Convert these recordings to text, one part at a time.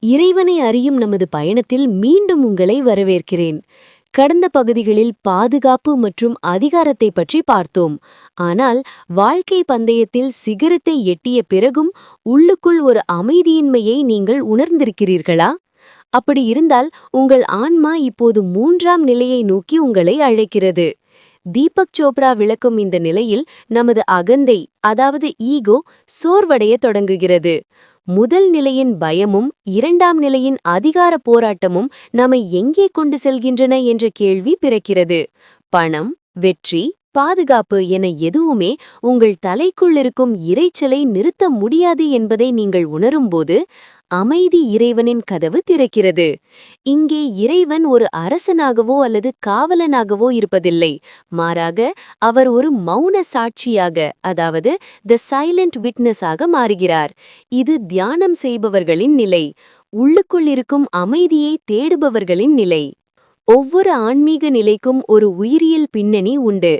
இறைவனை அறியும் நமது பயணத்தில் மீண்டும் உங்களை வரவேற்கிறேன். கடந்த பகுதிகளில் பாதுகாப்பு மற்றும் அதிகாரத்தை பற்றி பார்த்தோம். ஆனால் வாழ்க்கை பந்தயத்தில் சிகரத்தை எட்டிய பிறகும் உள்ளுக்குள் ஒரு அமைதியின்மையை நீங்கள் உணர்ந்திருக்கிறீர்களா? அப்படி இருந்தால் உங்கள் ஆன்மா இப்போது 3ஆம் நிலையை நோக்கி உங்களை அழைக்கிறது. தீபக் சோப்ரா விளக்கும் இந்த நிலையில் நமது அகந்தை, அதாவது ஈகோ, சோர்வடைய தொடங்குகிறது. முதல் நிலையின் பயமும் 2ஆம் நிலையின் அதிகார போராட்டமும் நம்மை எங்கே கொண்டு செல்கின்றன என்ற கேள்வி பிறக்கிறது. பணம், வெற்றி, பாதுகாப்பு என எதுவுமே உங்கள் தலைக்குள்ளிருக்கும் இரைச்சலை நிறுத்த முடியாது என்பதை நீங்கள் உணரும்போது அமைதி இறைவனின் கதவு திறக்கிறது. இங்கே இறைவன் ஒரு அரசனாகவோ அல்லது காவலனாகவோ இருப்பதில்லை. மாறாக அவர் ஒரு மௌன சாட்சியாக, அதாவது த சைலண்ட் விட்னஸாக மாறுகிறார். இது தியானம் செய்பவர்களின் நிலை, உள்ளுக்குள் இருக்கும் அமைதியை தேடுபவர்களின் நிலை. ஒவ்வொரு ஆன்மீக நிலைக்கும் ஒரு உயிரியல் பின்னணி உண்டு.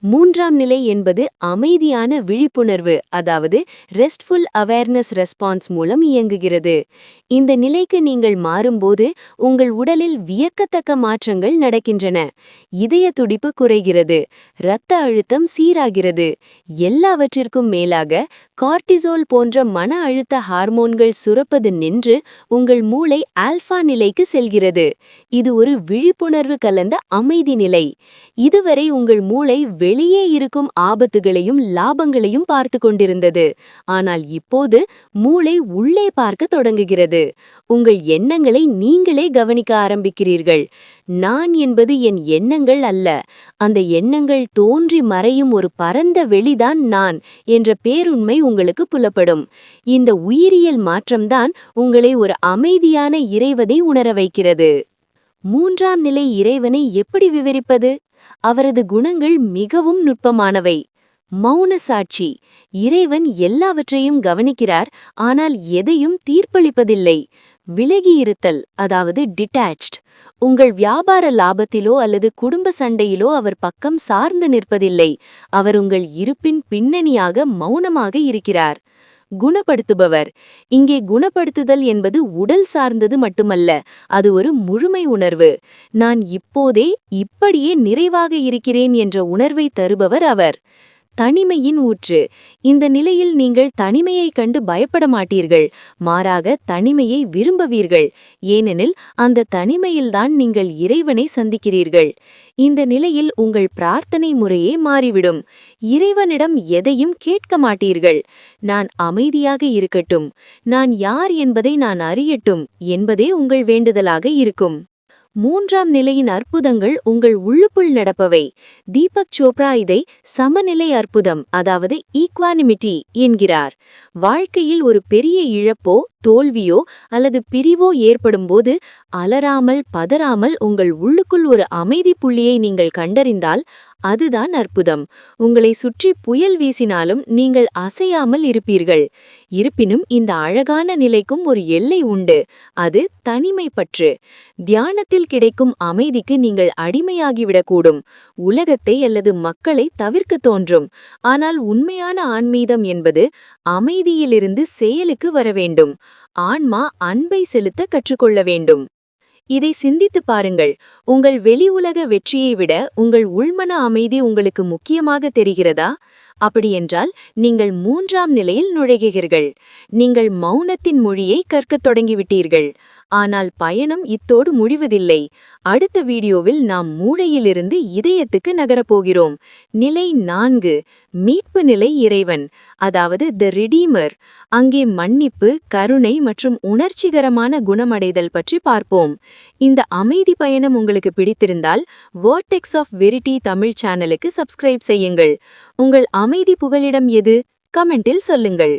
3ஆம் நிலை என்பது அமைதியான விழிப்புணர்வு, அதாவது ரெஸ்ட்ஃபுல் அவேர்னஸ் ரெஸ்பான்ஸ் மூலம் இயங்குகிறது. இந்த நிலைக்கு நீங்கள் மாறும்போது உங்கள் உடலில் வியக்கத்தக்க மாற்றங்கள் நடக்கின்றன. இதய துடிப்பு குறைகிறது, இரத்த அழுத்தம் சீராகிறது. எல்லாவற்றிற்கும் மேலாக கார்டிசோல் போன்ற மன அழுத்த ஹார்மோன்கள் சுரப்பது நின்று உங்கள் மூளை ஆல்ஃபா நிலைக்கு செல்கிறது. இது ஒரு விழிப்புணர்வு கலந்த அமைதி நிலை. இதுவரை உங்கள் மூளை வெளியே இருக்கும் ஆபத்துகளையும் லாபங்களையும் பார்த்து கொண்டிருந்தது. ஆனால் இப்போது மூளை உள்ளே பார்க்க தொடங்குகிறது. உங்கள் எண்ணங்களை நீங்களே கவனிக்க ஆரம்பிக்கிறீர்கள். நான் என்பது என் எண்ணங்கள் அல்ல, அந்த எண்ணங்கள் தோன்றி மறையும் ஒரு பரந்த வெளிதான் நான் என்ற பேருண்மை உங்களுக்கு புலப்படும். இந்த உயிரியல் மாற்றம்தான் உங்களை ஒரு அமைதியான இறைவனை உணர வைக்கிறது. 3ஆம் நிலை இறைவனை எப்படி விவரிப்பது? அவரது குணங்கள் மிகவும் நுட்பமானவை. மௌன சாட்சி. இறைவன் எல்லாவற்றையும் கவனிக்கிறார், ஆனால் எதையும் தீர்ப்பளிப்பதில்லை. விலகியிருத்தல், அதாவது டிட்டாச்ட். உங்கள் வியாபார லாபத்திலோ அல்லது குடும்ப சண்டையிலோ அவர் பக்கம் சார்ந்து நிற்பதில்லை. அவர் உங்கள் இருப்பின் பின்னணியாக மௌனமாக இருக்கிறார். குணப்படுத்துபவர். இங்கே குணப்படுத்துதல் என்பது உடல் சார்ந்தது மட்டுமல்ல, அது ஒரு முழுமை உணர்வு. நான் இப்போதே இப்படியே நிறைவாக இருக்கிறேன் என்ற உணர்வை தருபவர் அவர். தனிமையின் ஊற்று. இந்த நிலையில் நீங்கள் தனிமையைக் கண்டு பயப்பட மாட்டீர்கள், மாறாக தனிமையை விரும்புவீர்கள். ஏனெனில் அந்த தனிமையில்தான் நீங்கள் இறைவனை சந்திக்கிறீர்கள். இந்த நிலையில் உங்கள் பிரார்த்தனை முறையே மாறிவிடும். இறைவனிடம் எதையும் கேட்க மாட்டீர்கள். நான் அமைதியாக இருக்கட்டும், நான் யார் என்பதை நான் அறியட்டும் என்பதே உங்கள் வேண்டுதலாக இருக்கும். 3ஆம் நிலையின் அற்புதங்கள் உங்கள் உள்ளுக்குள் நடப்பவை. தீபக் சோப்ரா இதை சமநிலை அற்புதம், அதாவது ஈக்வானிமிட்டி என்கிறார். வாழ்க்கையில் ஒரு பெரிய இழப்போ தோல்வியோ அல்லது பிரிவோ ஏற்படும்போது அலறாமல் பதறாமல் உங்கள் உள்ளுக்குள் ஒரு அமைதி புள்ளியை நீங்கள் கண்டறிந்தால் அதுதான் அற்புதம். உங்களை சுற்றி புயல் வீசினாலும் நீங்கள் அசையாமல் இருப்பீர்கள். இருப்பினும் இந்த அழகான நிலைக்கும் ஒரு எல்லை உண்டு. அது தனிமை பற்று. தியானத்தில் கிடைக்கும் அமைதிக்கு நீங்கள் அடிமையாகிவிடக்கூடும். உலகத்தை அல்லது மக்களை தவிர்க்க தோன்றும். ஆனால் உண்மையான ஆன்மீகம் என்பது அமைதியிலிருந்து செயலுக்கு வர வேண்டும். ஆன்மா அன்பை செலுத்த கற்றுக்கொள்ள வேண்டும். இதை சிந்தித்து பாருங்கள். உங்கள் வெளி உலக வெற்றியை விட உங்கள் உள்மன அமைதி உங்களுக்கு முக்கியமாக தெரிகிறதா? அப்படியென்றால் நீங்கள் 3ஆம் நிலையில் நுழைகிறீர்கள். நீங்கள் மௌனத்தின் மொழியை கற்கத் தொடங்கிவிட்டீர்கள். ஆனால் பயணம் இத்தோடு முடிவதில்லை. அடுத்த வீடியோவில் நாம் மூளையிலிருந்து இதயத்துக்கு நகரப்போகிறோம். நிலை 4, மீட்பு நிலை இறைவன், அதாவது த ரிடீமர். அங்கே மன்னிப்பு, கருணை மற்றும் உணர்ச்சிகரமான குணமடைதல் பற்றி பார்ப்போம். இந்த அமைதி பயணம் உங்களுக்கு பிடித்திருந்தால் வேர்டெக்ஸ் ஆஃப் வெரிட்டி தமிழ் சேனலுக்கு சப்ஸ்கிரைப் செய்யுங்கள். உங்கள் அமைதி புகலிடம் எது? கமெண்டில் சொல்லுங்கள்.